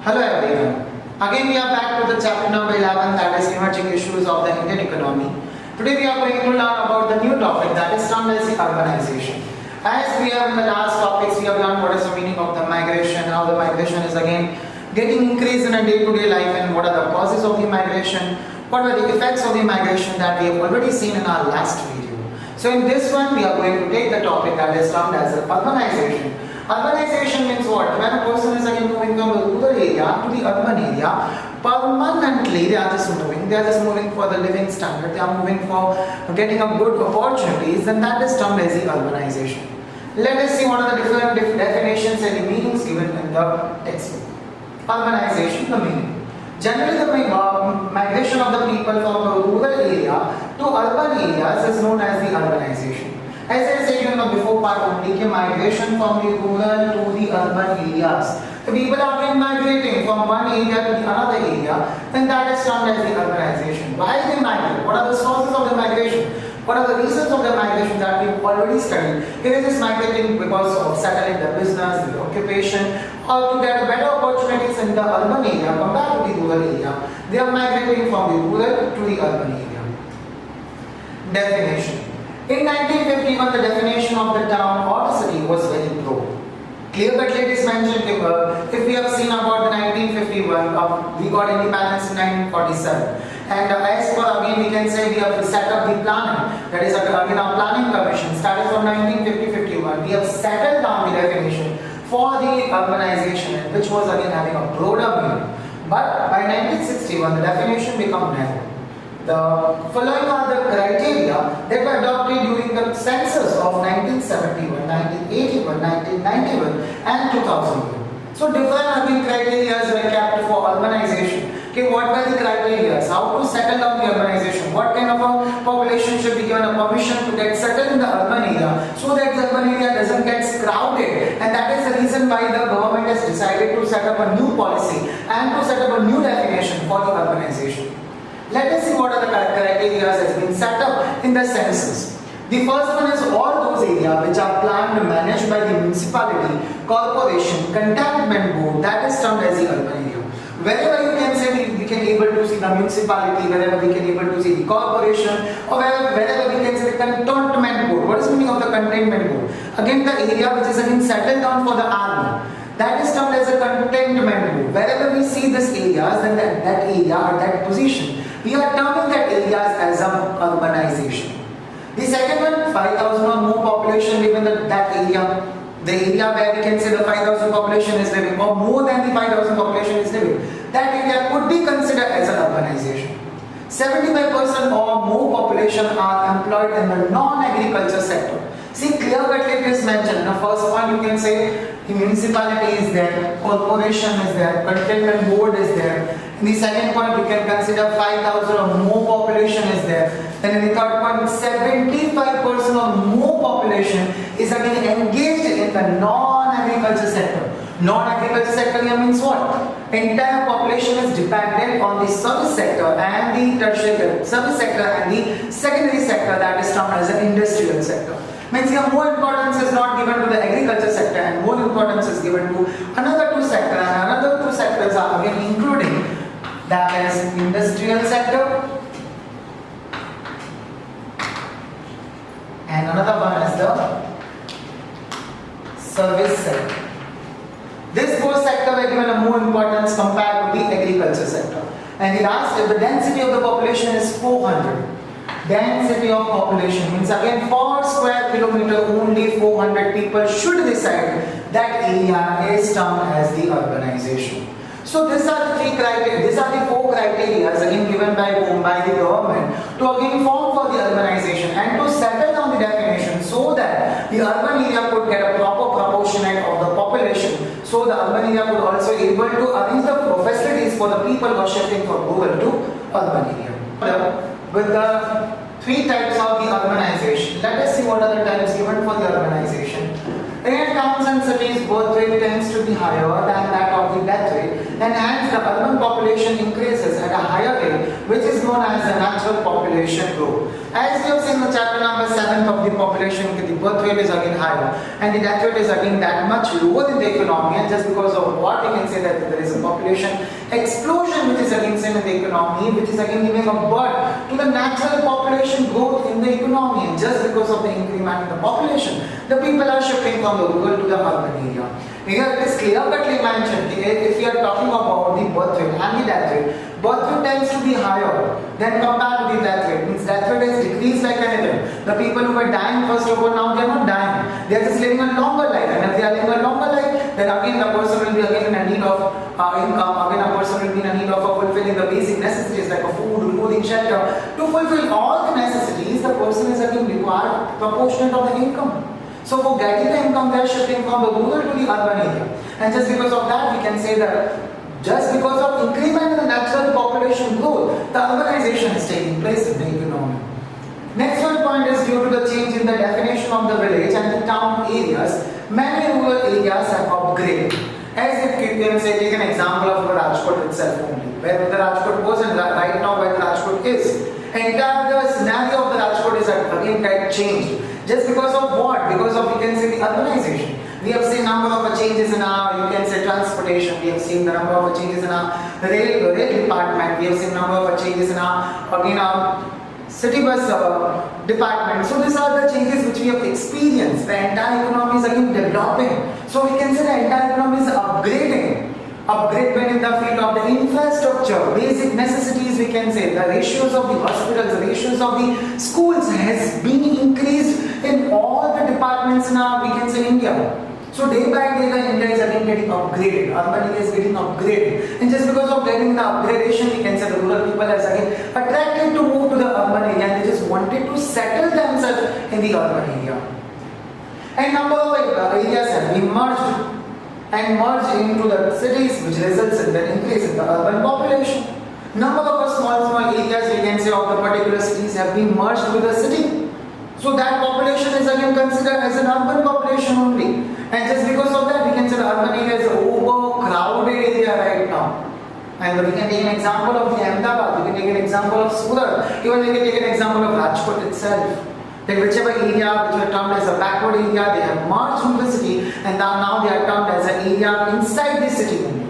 Hello everyone. Again we are back to the chapter number 11, that is emerging issues of the Indian economy. Today we are going to learn about the new topic, that is termed as the urbanization. As we have in the last topics, we have learned what is the meaning of the migration, how the migration is again getting increased in a day-to-day life, and what are the causes of the migration, what were the effects of the migration that we have already seen in our last video. So in this one we are going to take the topic that is termed as urbanization. Urbanization means what? When a person is again moving from the rural area to the urban area, permanently they are just moving for the living standard, they are moving for getting a good opportunities, and that is termed as the urbanization. Let us see what are the different definitions and the meanings given in the textbook. Urbanization, the meaning. Generally, the migration of the people from the rural area to urban areas is known as the urbanization. As I said in the before part only, migration from the rural to the urban areas. The people are been migrating from one area to the another area, then that is termed as the urbanization. Why they migrate? What are the sources of the migration? What are the reasons of the migration that we've already studied? It is just migrating because of settling the business, the occupation, or to get better opportunities in the urban area compared to the rural area. They are migrating from the rural to the urban area. Definition. In 1951, the definition of the town or the city was very broad. Clear-cut it is mentioned if we have seen about the 1951, we got independence in 1947. And as for again we can say we have set up the planning, that is again our planning commission started from 1950-51. We have settled down the definition for the urbanization, which was again having a broader meaning. But by 1961 the definition became narrow. The following are the criteria that were adopted during the census of 1971, 1981, 1991 and 2001. So different again criteria were kept for urbanization. Okay, what were the criteria? How to settle down the urbanization? What kind of a population should be given a permission to get settled in the urban area so that the urban area doesn't get crowded? And that is the reason why the government has decided to set up a new policy and to set up a new definition for the urbanization. Let us see what are the criteria that has been set up in the census. The first one is all those areas which are planned and managed by the municipality, corporation, cantonment board, that is termed as the urban area. Wherever you can say we can able to see the municipality, wherever we can able to see the corporation, or wherever we can see the cantonment board. What is the meaning of the cantonment board? Again, the area which is again settled down for the army. That is termed as a cantonment board. Wherever we see this areas, then that area or that position, we are terming that areas as a urbanization. The second one, 5,000 or more population live in that area. The area where we can say the 5,000 population is living, or more than the 5,000 population is living, that area could be considered as an urbanization. 75% or more population are employed in the non-agriculture sector. See, clear-cut it is mentioned. In the first one you can say the municipality is there, corporation is there, cantonment board is there. In the second point you can consider 5,000 or more population is there. Then in the third point, 75% or more population is again engaged in the non-agriculture sector. Non-agriculture sector here means what? Entire population is dependent on the service sector and the tertiary service sector and the secondary sector, that is termed as an industrial sector. Means here more importance is not given to the agriculture sector and more importance is given to another two sectors, and another two sectors are again including, that is industrial sector and another one is the service sector. This both sector were given a more importance compared to the agriculture sector. And the last, the density of the population is 400. Density of population means again 4 square kilometer only 400 people should reside. That area is termed as the urbanization. So these are the three criteria, these are the four criteria again given by the government to again form for the urbanization and to settle down the definition so that the urban area could get a proper proportionate of the population. So the urban area could also able to arrange the facilities for the people who are shifting from rural to urban area. With the three types of the urbanization, let us see what are the types given for the urbanization. In towns and cities, birth rate tends to be higher than that of the death rate, and hence the urban population increases at a higher rate which is known as the natural population growth. As we have seen in the chapter number 7 of the population, the birth rate is again higher and the death rate is again that much lower in the economy, and just because of what we can say that there is a population explosion which is again seen in the economy, which is again giving a birth to the natural population growth in the economy, and just because of the increment in the population, the people are shifting from the rural to the urban area. Here it is clear-cutly mentioned, if we are talking about the birth rate and the death rate, birth rate tends to be higher than compared to the death rate. Means death rate has decreased like anything. The people who were dying first of all, now they are not dying. They are just living a longer life, and if they are living a longer life, then again the person will be again in a need of income. Again a person will be in a need of fulfilling the basic necessities like a food, clothing, shelter. To fulfill all the necessities, the person is again required proportionate of the income. So for getting the income, they are shifting from the rural to the urban area, and just because of that, we can say that just because of increment in the natural population growth, the urbanization is taking place in the economy. Next one point is due to the change in the definition of the village and the town areas, many rural areas have upgraded. As if you can say, take an example of Rajkot itself only, where the Rajkot was and right now where the Rajkot is. Entire the scenario of the Rajkot is again quite changed. Just because of what? Because of, you can say, the urbanization. We have seen number of changes in our, you can say, transportation. We have seen the number of changes in our rail department. We have seen number of changes in our, again, our city bus department. So these are the changes which we have experienced. The entire economy is again developing. So we can say the entire economy is upgrading. Upgradement in the field of the infrastructure, basic necessities, we can say. The ratios of the hospitals, the ratios of the schools has been increased in all the departments in our, we can say, India. So day by day the India is again getting upgraded, urban India is getting upgraded, and just because of getting the upgradation, we can say the rural people has again attracted to move to the urban area, and they just wanted to settle themselves in the urban area. And number of areas have been merged into the cities, which results in the increase in the urban population. Number of small areas, we can say, of the particular cities have been merged with the city. So that population is again considered as an urban population only. And just because of that, we can say the urban area is an overcrowded area right now. And we can take an example of the Ahmedabad, we can take an example of Surat, even we can take an example of Rajkot itself. That whichever area which were termed as a backward area, they have merged into the city, and now they are termed as an area inside the city only.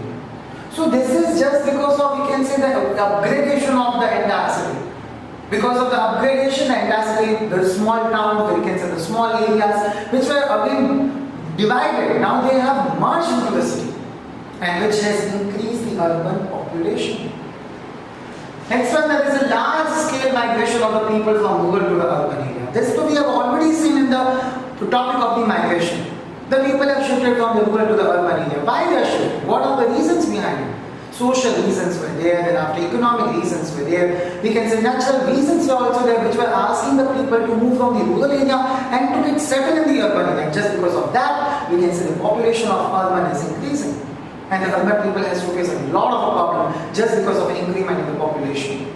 So this is just because of, we can say, the upgradation of the entire city. Because of the upgradation, the entire city, the small towns, we can say the small areas which were again divided, now they have merged into the city, and which has increased the urban population. Next one, there is a large scale migration of the people from rural to the urban area. This we have already seen in the topic of the migration. The people have shifted from the rural to the urban area. Why they are shifting? What are the reasons behind it? Social reasons were there, then after economic reasons were there. We can say natural reasons were also there, which were asking the people to move from the rural area and to get settled in the urban area. Just because of that, we can say the population of urban is increasing. And the urban people has to face a lot of a problem just because of the increment in the population.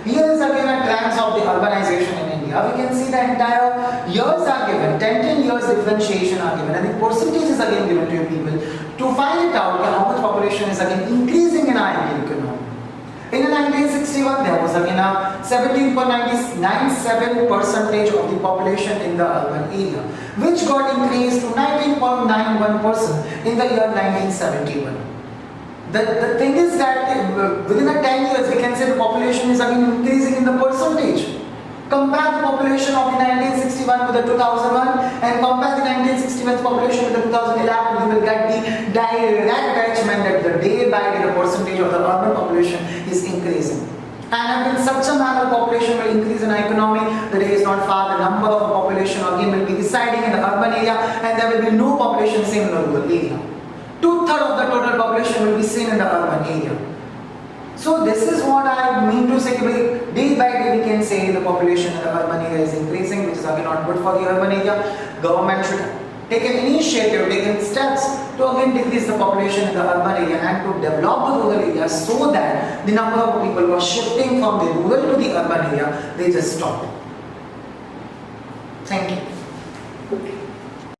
Here is again a trends of the urbanization in India. We can see the entire years are given, 10 years differentiation are given, and the percentage is again given to you people to find it out how much population is again increasing in our Indian economy. In 1961, there was again a 17.97% of the population in the urban area, which got increased to 19.91% in the year 1971. The thing is that within the 10 years, we can say the population is again increasing in the percentage. Compare the population of the 1961 with the 2001 and compare the 1961 population with the 2011, you will get the direct attachment that the day by day the percentage of the urban population is increasing. And in such a manner population will increase in our economy, the day is not far, the number of population again will be residing in the urban area and there will be no population seen in the rural area. 2/3 of the total population will be seen in the urban area. So this is what I mean to say, day by day we can say the population in the urban area is increasing, which is again not good for the urban area. Government should take an initiative, take steps to again decrease the population in the urban area and to develop the rural area so that the number of people who are shifting from the rural to the urban area, they just stop. Thank you.